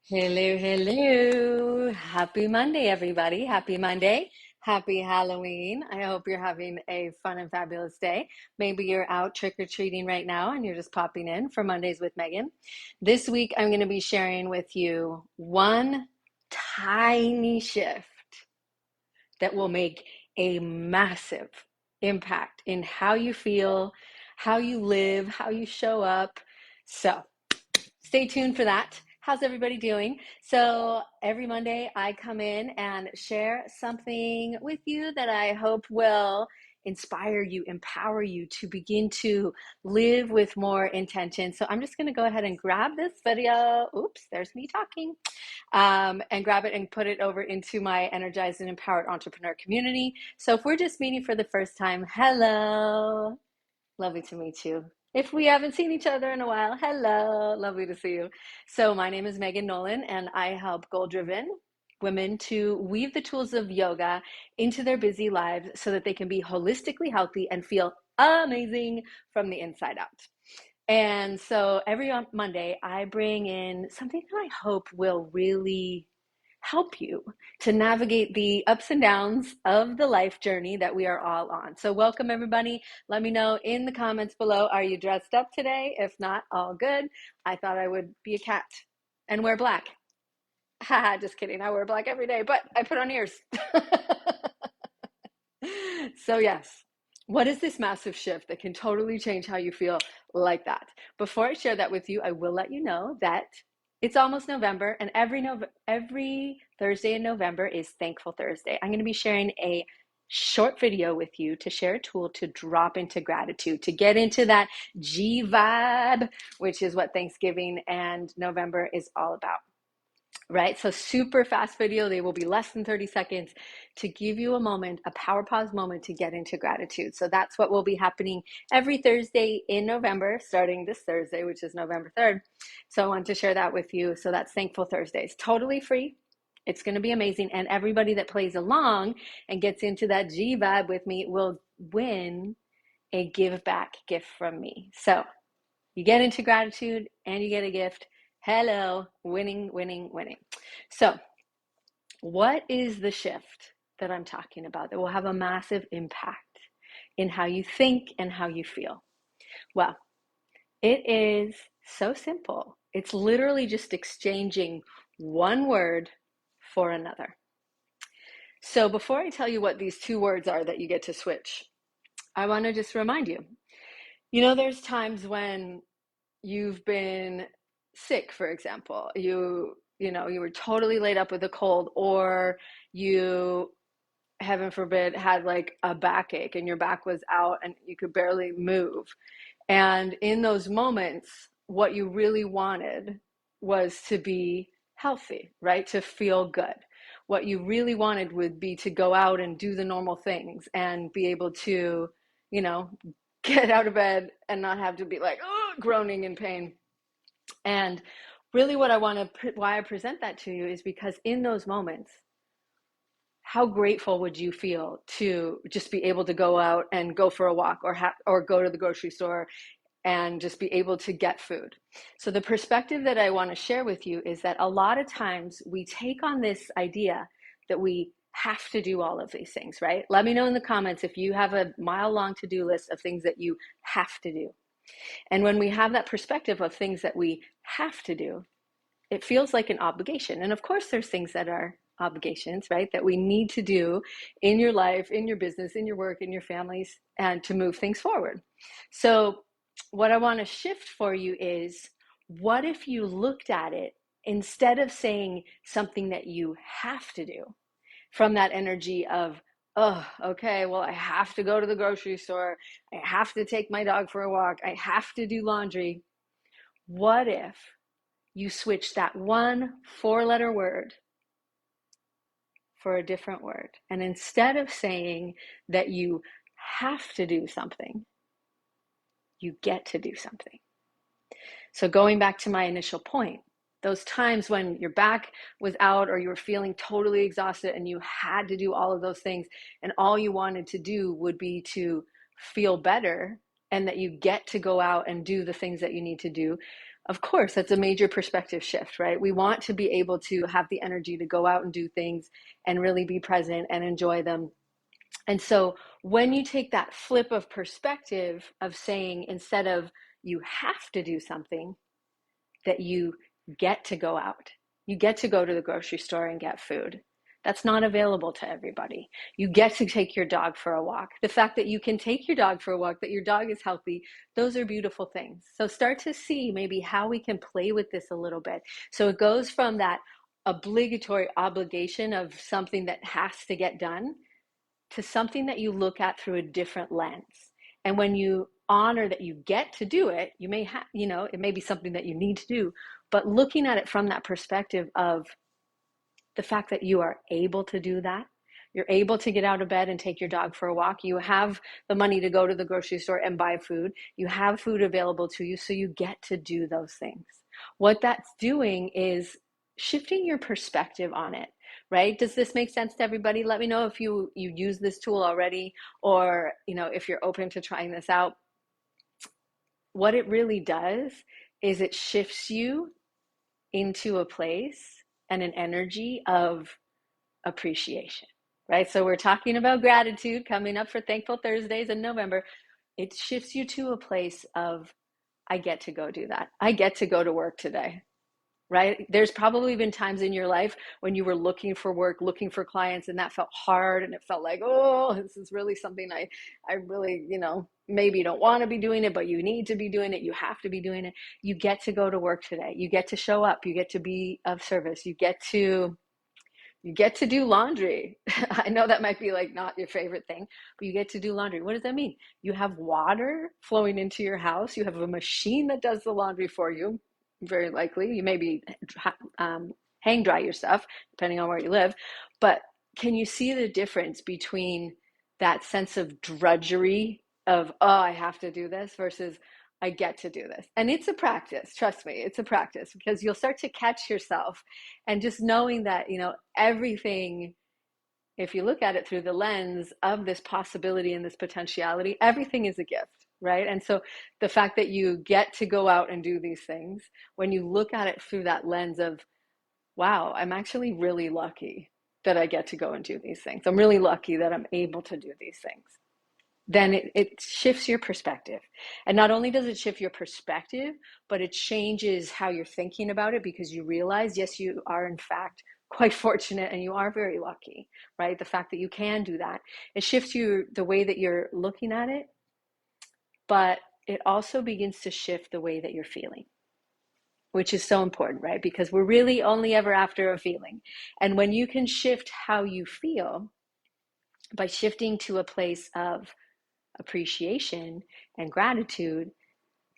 Hello, hello. Happy Monday, everybody. Happy Monday. Happy Halloween. I hope you're having a fun and fabulous day. Maybe you're out trick-or-treating right now and you're just popping in for Mondays with Megan. This week, I'm going to be sharing with you one tiny shift that will make a massive impact in how you feel, how you live, how you show up. So, stay tuned for that. How's everybody doing? So every Monday I come in and share something with you that I hope will inspire you, empower you to begin to live with more intention. So I'm just going to go ahead and grab this video. Oops, there's me talking. And grab it and put it over into my energized and empowered entrepreneur community. So if we're just meeting for the first time, hello. Lovely to meet you. If we haven't seen each other in a while, hello, lovely to see you. So my name is Megan Nolan, and I help goal-driven women to weave the tools of yoga into their busy lives so that they can be holistically healthy and feel amazing from the inside out. And so every Monday, I bring in something that I hope will really help you to navigate the ups and downs of the life journey that we are all on. So welcome everybody. Let me know in the comments below, are you dressed up today? If not, all good. I thought I would be a cat and wear black. Haha, just kidding. I wear black every day, but I put on ears. So yes, what is this massive shift that can totally change how you feel like that? Before I share that with you, I will let you know that it's almost November, and every Thursday in November is Thankful Thursday. I'm going to be sharing a short video with you to share a tool to drop into gratitude, to get into that G vibe, which is what Thanksgiving and November is all about. Right? So super fast video. They will be less than 30 seconds to give you a moment, a power pause moment to get into gratitude. So that's what will be happening every Thursday in November, starting this Thursday, which is November 3rd. So I want to share that with you. So that's Thankful Thursdays. Totally free. It's going to be amazing. And everybody that plays along and gets into that G vibe with me will win a give back gift from me. So you get into gratitude and you get a gift. Hello, winning, winning, winning. So, what is the shift that I'm talking about that will have a massive impact in how you think and how you feel? Well, it is so simple. It's literally just exchanging one word for another. So, before I tell you what these two words are that you get to switch, I want to just remind you, there's times when you've been sick, for example, you were totally laid up with a cold, or you, heaven forbid, had like a backache and your back was out and you could barely move. And in those moments, what you really wanted was to be healthy, right? To feel good. What you really wanted would be to go out and do the normal things and be able to, you know, get out of bed and not have to be like, oh, groaning in pain. And really what why I present that to you is because in those moments, how grateful would you feel to just be able to go out and go for a walk, or go to the grocery store and just be able to get food? So the perspective that I want to share with you is that a lot of times we take on this idea that we have to do all of these things, right? Let me know in the comments if you have a mile-long to-do list of things that you have to do. And when we have that perspective of things that we have to do, it feels like an obligation. And of course, there's things that are obligations, right? That we need to do in your life, in your business, in your work, in your families, and to move things forward. So what I want to shift for you is, what if you looked at it, instead of saying something that you have to do, from that energy of, oh, okay, well, I have to go to the grocery store, I have to take my dog for a walk, I have to do laundry. What if you switch that one four-letter word for a different word? And instead of saying that you have to do something, you get to do something. So going back to my initial point, those times when your back was out or you were feeling totally exhausted and you had to do all of those things, and all you wanted to do would be to feel better, and that you get to go out and do the things that you need to do, of course, that's a major perspective shift, right? We want to be able to have the energy to go out and do things and really be present and enjoy them. And so when you take that flip of perspective of saying, instead of you have to do something, that you get to go out, you get to go to the grocery store and get food. That's not available to everybody. You get to take your dog for a walk. The fact that you can take your dog for a walk, that your dog is healthy, those are beautiful things. So start to see maybe how we can play with this a little bit. So it goes from that obligatory obligation of something that has to get done to something that you look at through a different lens. And when you honor that you get to do it, you may have, it may be something that you need to do, but looking at it from that perspective of the fact that you are able to do that. You're able to get out of bed and take your dog for a walk. You have the money to go to the grocery store and buy food. You have food available to you, so you get to do those things. What that's doing is shifting your perspective on it, right? Does this make sense to everybody? Let me know if you use this tool already, or if you're open to trying this out. What it really does is it shifts you into a place and an energy of appreciation, right? So we're talking about gratitude coming up for Thankful Thursdays in November. It shifts you to a place of, I get to go do that. I get to go to work today, right? There's probably been times in your life when you were looking for work, looking for clients, and that felt hard, and it felt like, oh, this is really something I really, maybe you don't want to be doing it, but you need to be doing it. You have to be doing it. You get to go to work today. You get to show up. You get to be of service. You get to do laundry. I know that might be like not your favorite thing, but you get to do laundry. What does that mean? You have water flowing into your house. You have a machine that does the laundry for you, very likely. You maybe hang dry your stuff, depending on where you live. But can you see the difference between that sense of drudgery of, oh, I have to do this, versus I get to do this? And it's a practice, trust me, it's a practice, because you'll start to catch yourself, and just knowing that, everything, if you look at it through the lens of this possibility and this potentiality, everything is a gift, right? And so the fact that you get to go out and do these things, when you look at it through that lens of, wow, I'm actually really lucky that I get to go and do these things. I'm really lucky that I'm able to do these things. Then it shifts your perspective. And not only does it shift your perspective, but it changes how you're thinking about it, because you realize, yes, you are in fact quite fortunate, and you are very lucky, right? The fact that you can do that. It shifts the way that you're looking at it, but it also begins to shift the way that you're feeling, which is so important, right? Because we're really only ever after a feeling. And when you can shift how you feel by shifting to a place of appreciation and gratitude,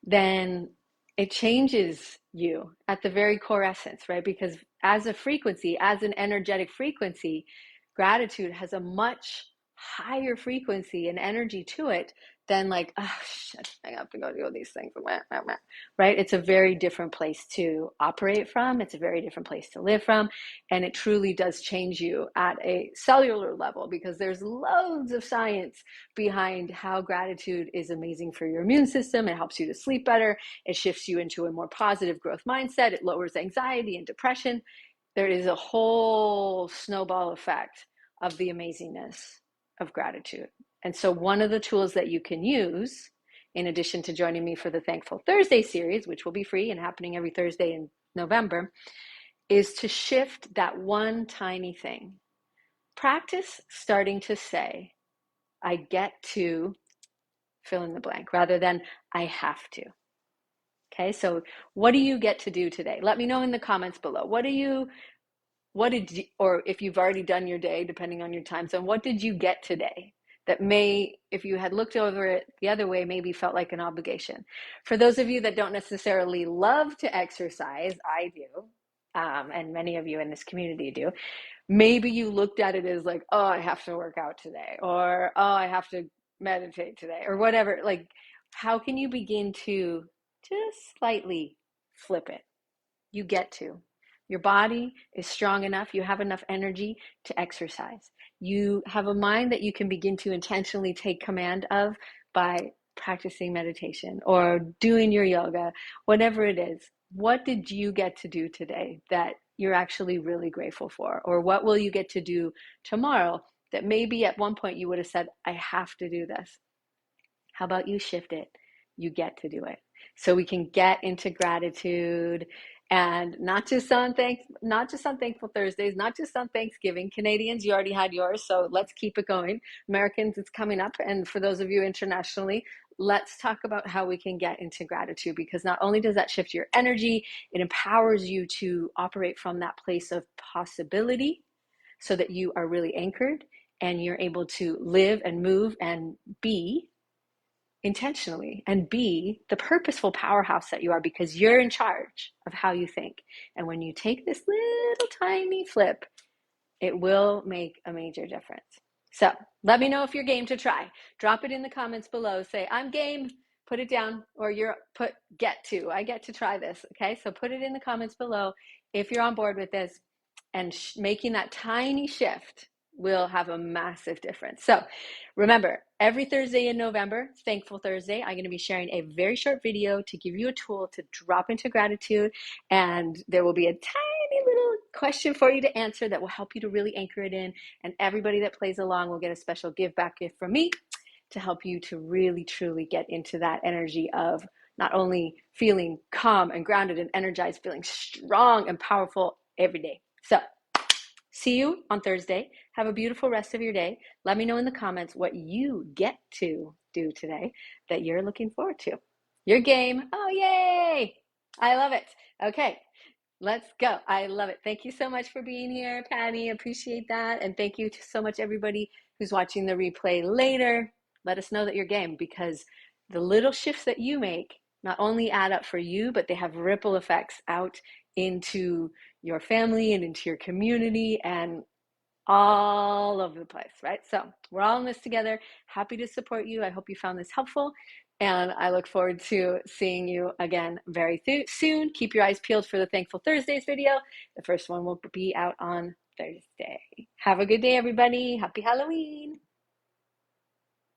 then it changes you at the very core essence, right? Because as a frequency, as an energetic frequency, gratitude has a much higher frequency and energy to it than like, oh shit, I have to go do these things, right? It's a very different place to operate from. It's a very different place to live from. And it truly does change you at a cellular level, because there's loads of science behind how gratitude is amazing for your immune system. It helps you to sleep better. It shifts you into a more positive growth mindset. It lowers anxiety and depression. There is a whole snowball effect of the amazingness of gratitude. And so one of the tools that you can use, in addition to joining me for the Thankful Thursday series, which will be free and happening every Thursday in November, is to shift that one tiny thing. Practice starting to say, I get to fill in the blank, rather than I have to. Okay, so what do you get to do today? Let me know in the comments below. What did you, or if you've already done your day, depending on your time zone, what did you get today that may, if you had looked over it the other way, maybe felt like an obligation? For those of you that don't necessarily love to exercise, I do, and many of you in this community do, maybe you looked at it as like, oh, I have to work out today, or oh, I have to meditate today, or whatever. Like, how can you begin to just slightly flip it? You get to. Your body is strong enough. You have enough energy to exercise. You have a mind that you can begin to intentionally take command of by practicing meditation or doing your yoga, whatever it is. what did you get to do today that you're actually really grateful for? Or what will you get to do tomorrow that maybe at one point you would have said, I have to do this? How about you shift it? You get to do it. So we can get into gratitude, and not just on Thankful Thursdays, not just on Thanksgiving. Canadians, you already had yours, so let's keep it going. Americans, it's coming up, and for those of you internationally, let's talk about how we can get into gratitude, because not only does that shift your energy, it empowers you to operate from that place of possibility so that you are really anchored and you're able to live and move and be intentionally and be the purposeful powerhouse that you are, because you're in charge of how you think. And when you take this little tiny flip, it will make a major difference. So let me know if you're game to try. Drop it in the comments below. Say, I'm game. Put it down, or I get to try this. Okay, so put it in the comments below if you're on board with this, and making that tiny shift will have a massive difference. So remember, every Thursday in November, Thankful Thursday, I'm going to be sharing a very short video to give you a tool to drop into gratitude. And there will be a tiny little question for you to answer that will help you to really anchor it in. And everybody that plays along will get a special give back gift from me to help you to really, truly get into that energy of not only feeling calm and grounded and energized, feeling strong and powerful every day. So see you on Thursday. Have a beautiful rest of your day. Let me know in the comments what you get to do today that you're looking forward to. Your game. Oh, yay. I love it. Okay, let's go. I love it. Thank you so much for being here, Patty. Appreciate that. And thank you so much, everybody who's watching the replay later. Let us know that you're game, because the little shifts that you make not only add up for you, but they have ripple effects out into your family and into your community and all over the place, right? So we're all in this together. Happy to support you. I hope you found this helpful, and I look forward to seeing you again very soon. Keep your eyes peeled for the Thankful Thursdays video. The first one will be out on Thursday. Have a good day, everybody. Happy Halloween.